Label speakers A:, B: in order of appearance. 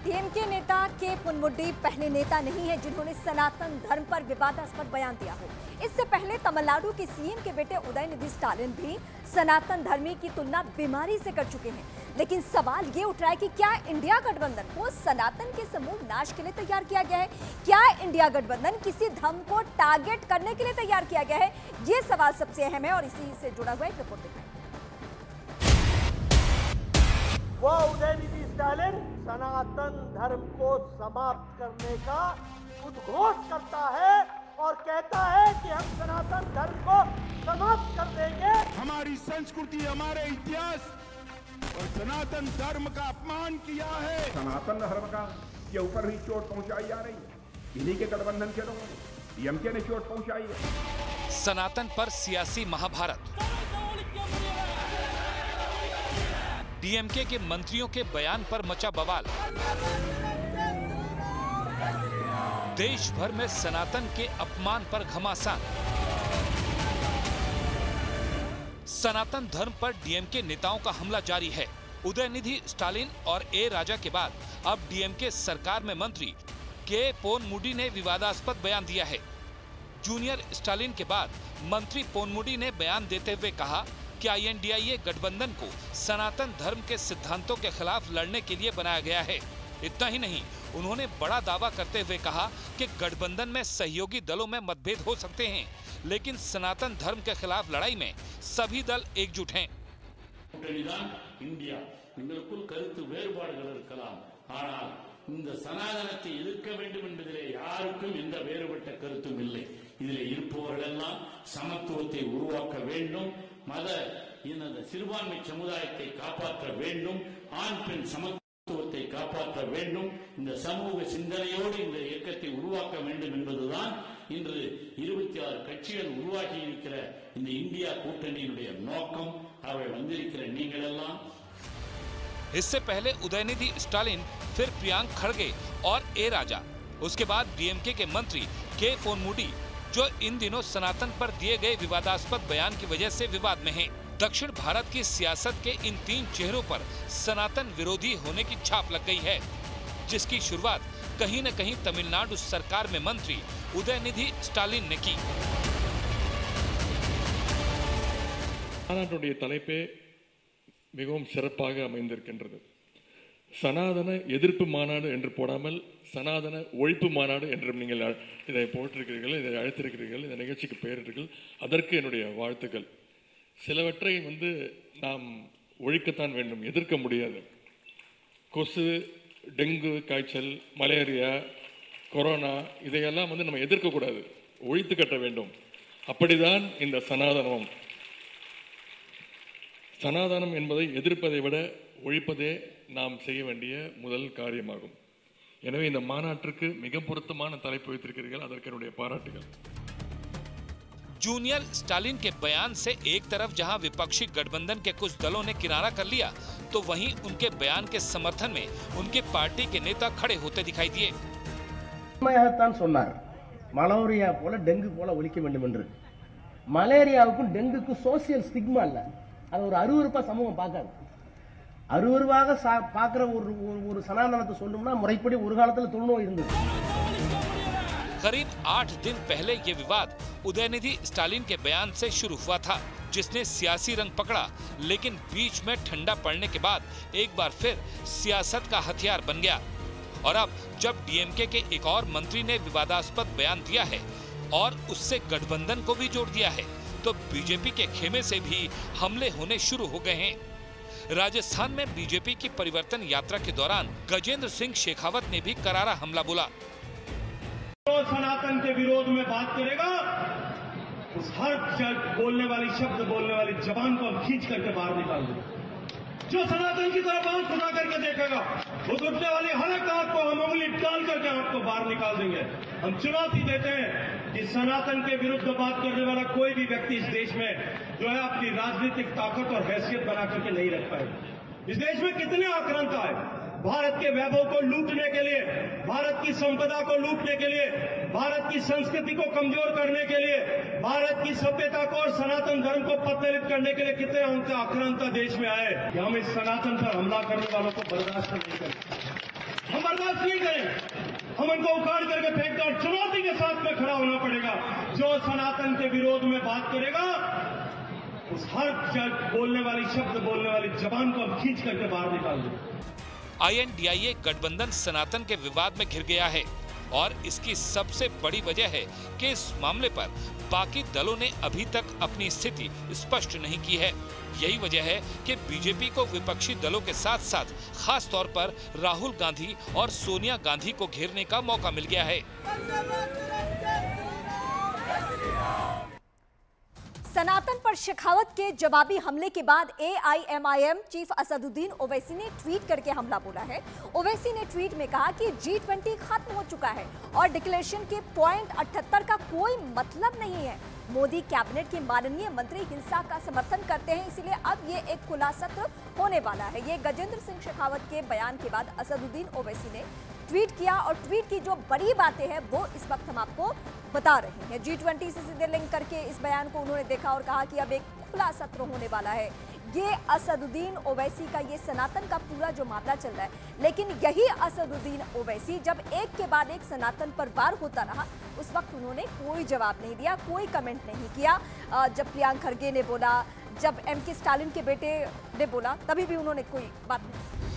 A: DMK नेता के पोनमुडी पहले नेता नहीं है जिन्होंने सनातन धर्म पर विवादास्पद बयान दिया हो। इससे पहले तमिलनाडु के सीएम के बेटे उदयनिधि स्टालिन भी सनातन धर्मी की तुलना बीमारी से कर चुके हैं। लेकिन सवाल ये उठ रहा है कि क्या इंडिया गठबंधन को सनातन के समूल नाश के लिए तैयार किया गया है? क्या इंडिया गठबंधन किसी धर्म को टारगेट करने के लिए तैयार किया गया है? ये सवाल सबसे अहम है और इसी से जुड़ा हुआ एक रिपोर्ट दिखाएं।
B: वह उदयनिधि स्टालिन सनातन धर्म को समाप्त करने का उद्घोष करता है और कहता है कि हम सनातन धर्म को समाप्त कर देंगे।
C: हमारी संस्कृति, हमारे इतिहास और सनातन धर्म का अपमान किया है।
D: सनातन धर्म का के ऊपर भी चोट पहुंचाई जा रही है। इन्हीं के गठबंधन के लोगों ने, डीएमके ने चोट पहुंचाई है।
E: सनातन पर सियासी महाभारत। डीएमके के मंत्रियों के बयान पर मचा बवाल। देश भर में सनातन के अपमान पर घमासान। सनातन धर्म पर डीएमके नेताओं का हमला जारी है। उदयनिधि स्टालिन और ए राजा के बाद अब डीएमके सरकार में मंत्री के पोनमुडी ने विवादास्पद बयान दिया है। जूनियर स्टालिन के बाद मंत्री पोनमुडी ने बयान देते हुए कहा कि आईएनडीआईए गठबंधन को सनातन धर्म के सिद्धांतों के खिलाफ लड़ने के लिए बनाया गया है। इतना ही नहीं, उन्होंने बड़ा दावा करते हुए कहा कि गठबंधन में सहयोगी दलों में मतभेद हो सकते हैं, लेकिन सनातन धर्म के खिलाफ लड़ाई में सभी दल एकजुट हैं।
F: इंडिया கருத்து வேறுபாடுகள் இருக்கலாம், ஆனால் இந்த சனாதனத்தை எதிர்க்க வேண்டும் என்பதிலே யாருக்கும் எந்த வேறுபட்ட கருத்தும் இல்லை. இதிலே இருப்பவர்கள் எல்லாம் சமத்துவத்தை உருவாக்க வேண்டும், மத இன சிறுபான்மை சமுதாயத்தை காப்பாற்ற வேண்டும், ஆண் பெண் சமத்துவத்தை காப்பாற்ற வேண்டும். இந்த சமூக சிந்தனையோடு இந்த இயக்கத்தை உருவாக்க வேண்டும் என்பதுதான் இன்று 26 கட்சிகள் உருவாகி இருக்கிற இந்த இந்தியா கூட்டணியினுடைய நோக்கம். அவை வந்திருக்கிற நீங்கள் எல்லாம்
E: इससे पहले उदयनिधि स्टालिन, फिर प्रियांक खड़गे और ए राजा, उसके बाद डीएमके के मंत्री के पोनमुडी, जो इन दिनों सनातन पर दिए गए विवादास्पद बयान की वजह से विवाद में हैं। दक्षिण भारत की सियासत के इन तीन चेहरों पर सनातन विरोधी होने की छाप लग गई है, जिसकी शुरुआत कहीं न कहीं तमिलनाडु सरकार में मंत्री उदयनिधि स्टालिन ने की।
G: மிகவும் சிறப்பாக அமைந்திருக்கின்றது. சனாதன எதிர்ப்பு மாநாடு என்று போடாமல் சனாதன ஒழிப்பு மாநாடு என்றும் நீங்கள் இதை போட்டிருக்கிறீர்கள், இதை அழைத்திருக்கிறீர்கள், இந்த நிகழ்ச்சிக்கு பெயரிட்டீர்கள். அதற்கு என்னுடைய வாழ்த்துக்கள். சிலவற்றை நாம் ஒழிக்கத்தான் வேண்டும், எதிர்க்க முடியாது. கொசு, டெங்கு காய்ச்சல், மலேரியா, கொரோனா இதையெல்லாம் நம்ம எதிர்க்கக்கூடாது, ஒழித்து கட்ட வேண்டும். அப்படிதான் இந்த சனாதனம். சனாதனம் என்பதை எதிர்ப்பதை விட ஒழிப்பதே நாம் செய்ய வேண்டிய முதல் காரியமாகும். எனவே இந்த மாநாட்டிற்கு மிக பொருத்தமான தலைப்பு வைத்திருக்கிறீர்கள், அதற்கு என்னுடைய பாராட்டுகள்.
E: जूनियर स्टालिन के बयान से एक तरफ जहां विपक्षी गठबंधन के कुछ दलों ने किनारा कर लिया, तो वहीं उनके बयान के समर्थन में उनके पार्टी के नेता खड़े होते दिखाई दिए।
B: மலேரியா போல டெங்கு போல ஒழிக்க வேண்டும் என்று. மலேரியாவுக்கும் டெங்குக்கும் சோசியல் ஸ்டிக்மா இல்ல, அது ஒரு அருவருப்பா சமூகம் பார்க்காது. அருவருவாக பார்க்கிற ஒரு சனாதனத்தை சொல்லணும்னா முறைப்படி ஒரு காலத்துல தொழுநோய் இருந்தது.
E: करीब 8 दिन पहले ये विवाद उदयनिधि स्टालिन के बयान से शुरू हुआ था, जिसने सियासी रंग पकड़ा, लेकिन बीच में ठंडा पड़ने के बाद एक बार फिर सियासत का हथियार बन गया। और अब जब डीएमके के एक और मंत्री ने विवादास्पद बयान दिया है और उससे गठबंधन को भी जोड़ दिया है, तो बीजेपी के खेमे से भी हमले होने शुरू हो गए हैं। राजस्थान में बीजेपी की परिवर्तन यात्रा के दौरान गजेंद्र सिंह शेखावत ने भी करारा हमला बोला।
H: जो सनातन के विरोध में बात करेगा, उस हर बोलने वाली शब्द बोलने वाली जबान को हम खींच करके बाहर निकाल देंगे। जो सनातन की तरफ आंख उठा करके देखेगा, उस उठने वाली हर एक आंख को हम उंगली डाल करके आपको बाहर निकाल देंगे। हम चुनौती देते हैं कि सनातन के विरुद्ध बात करने वाला कोई भी व्यक्ति इस देश में जो है अपनी राजनीतिक ताकत और हैसियत बना करके नहीं रख पाएगा। इस देश में कितने आक्रांता है, भारत के वैभव को लूटने के लिए, भारत की संपदा को लूटने के लिए, भारत की संस्कृति को कमजोर करने के लिए, भारत की सभ्यता को और सनातन धर्म को पतलित करने के लिए कितने आक्रांता देश में आए कि हम इस सनातन पर हमला करने वालों को बर्दाश्त नहीं करते। हम भवन को उखाड़ करके फेंकना और चुनौती के साथ में खड़ा होना पड़ेगा। जो सनातन के विरोध में बात करेगा उस हर बोलने वाली शब्द बोलने वाली जबान को हम खींच करके बाहर निकाल देंगे।
E: INDIA गठबंधन सनातन के विवाद में घिर गया है और इसकी सबसे बड़ी वजह है कि इस मामले पर बाकी दलों ने अभी तक अपनी स्थिति स्पष्ट नहीं की है। यही वजह है कि बीजेपी को विपक्षी दलों के साथ साथ खास तौर पर राहुल गांधी और सोनिया गांधी को घेरने का मौका मिल गया है।
A: सनातन पर शेखावत के जवाबी हमले के बाद AIMIM चीफ असदुद्दीन ओवैसी ने ट्वीट करके हमला बोला है। ओवैसी ने ट्वीट में कहा कि G20 खत्म हो चुका है और डिक्लेरेशन के पॉइंट 78 का कोई मतलब नहीं है। मोदी कैबिनेट के माननीय मंत्री हिंसा का समर्थन करते हैं, इसलिए अब ये एक खुला सत्र होने वाला है। ये गजेंद्र सिंह शेखावत के बयान के बाद असदुद्दीन ओवैसी ने ट्वीट किया और ट्वीट की जो बड़ी बातें हैं वो इस वक्त हम आपको बता रहे हैं। G20 से सीधे लिंक करके इस बयान को उन्होंने देखा और कहा कि अब एक खुला सत्र होने वाला है। ये असदुद्दीन ओवैसी का ये सनातन का पूरा जो मामला चल रहा है, लेकिन यही असदुद्दीन ओवैसी जब एक के बाद एक सनातन पर वार होता रहा उस वक्त उन्होंने कोई जवाब नहीं दिया, कोई कमेंट नहीं किया। जब प्रियंका खड़गे ने बोला, जब MK स्टालिन के बेटे ने बोला, तभी भी उन्होंने कोई बात नहीं की।